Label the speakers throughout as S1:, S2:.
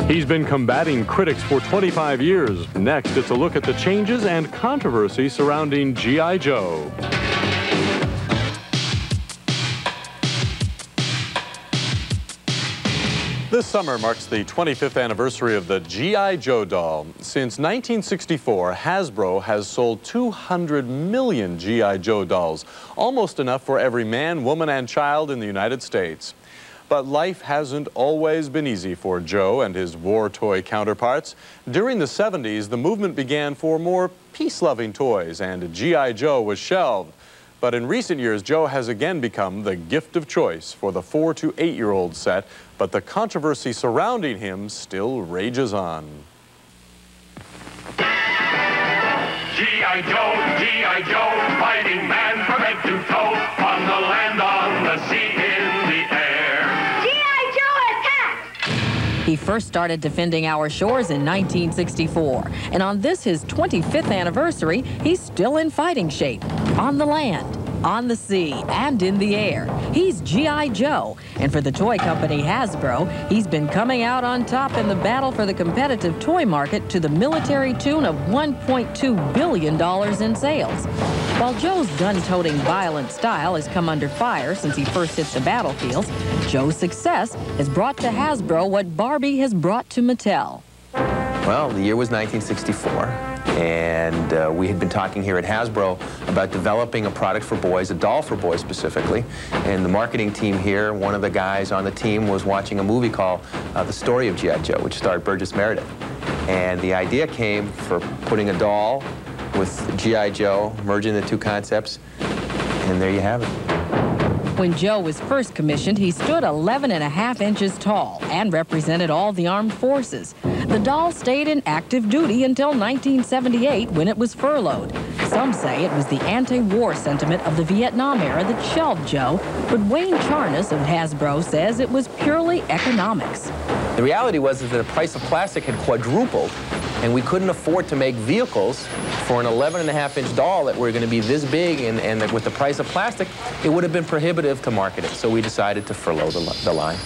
S1: He's been combating critics for 25 years. Next, it's a look at the changes and controversy surrounding G.I. Joe. This summer marks the 25th anniversary of the G.I. Joe doll. Since 1964, Hasbro has sold 200 million G.I. Joe dolls, almost enough for every man, woman, and child in the United States. But life hasn't always been easy for Joe and his war toy counterparts. During the 70s, the movement began for more peace-loving toys, and G.I. Joe was shelved. But in recent years, Joe has again become the gift of choice for the 4- to 8-year-old set, but the controversy surrounding him still rages on.
S2: G.I. Joe, fighting man from head to toe, on the land, on the sea, in the air.
S3: G.I. Joe attack!
S4: He first started defending our shores in 1964, and on this, his 25th anniversary, he's still in fighting shape, on the land, on the sea, and in the air. He's G.I. Joe, and for the toy company Hasbro, he's been coming out on top in the battle for the competitive toy market to the military tune of $1.2 billion in sales. While Joe's gun-toting violent style has come under fire since he first hit the battlefields, Joe's success has brought to Hasbro what Barbie has brought to Mattel.
S5: Well, the year was 1964, and we had been talking here at Hasbro about developing a product for boys, a doll for boys specifically, and the marketing team here, one of the guys on the team was watching a movie called The Story of G.I. Joe, which starred Burgess Meredith. And the idea came for putting a doll with G.I. Joe, merging the two concepts, and there you have it.
S4: When Joe was first commissioned, he stood 11.5 inches tall and represented all the armed forces. The doll stayed in active duty until 1978 when it was furloughed. Some say it was the anti-war sentiment of the Vietnam era that shelved Joe, but Wayne Charnas of Hasbro says it was purely economics.
S5: The reality was that the price of plastic had quadrupled, and we couldn't afford to make vehicles for an 11.5-inch doll that were going to be this big, and with the price of plastic, it would have been prohibitive to market it. So we decided to furlough the line.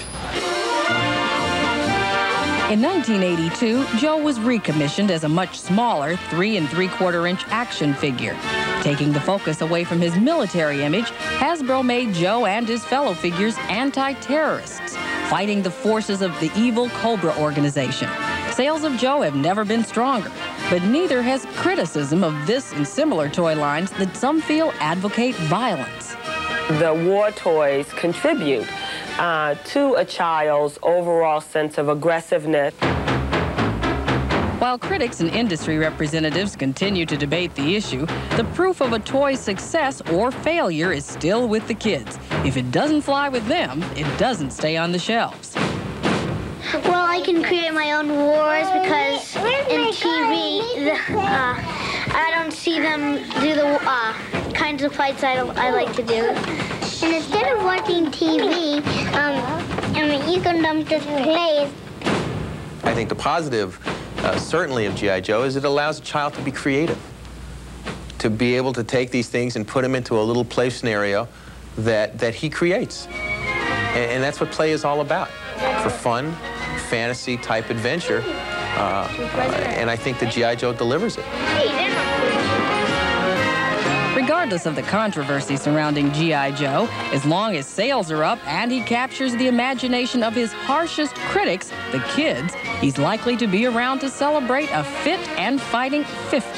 S4: In 1982, Joe was recommissioned as a much smaller 3 3/4-inch action figure. Taking the focus away from his military image, Hasbro made Joe and his fellow figures anti-terrorists, fighting the forces of the evil Cobra organization. Sales of Joe have never been stronger, but neither has criticism of this and similar toy lines that some feel advocate violence.
S6: The war toys contribute to a child's overall sense of aggressiveness.
S4: While critics and industry representatives continue to debate the issue, the proof of a toy's success or failure is still with the kids. If it doesn't fly with them, it doesn't stay on the shelves.
S3: Well, I can create my own wars because in TV, I don't see them do the kinds of fights I like to do. And instead of watching TV, you can just play.
S5: I think the positive, certainly of G.I. Joe, is it allows a child to be creative, to be able to take these things and put them into a little play scenario that he creates. And that's what play is all about, for fun, fantasy-type adventure, and I think the G.I. Joe delivers it.
S4: Regardless of the controversy surrounding G.I. Joe, as long as sales are up and he captures the imagination of his harshest critics, the kids, he's likely to be around to celebrate a fit and fighting 50.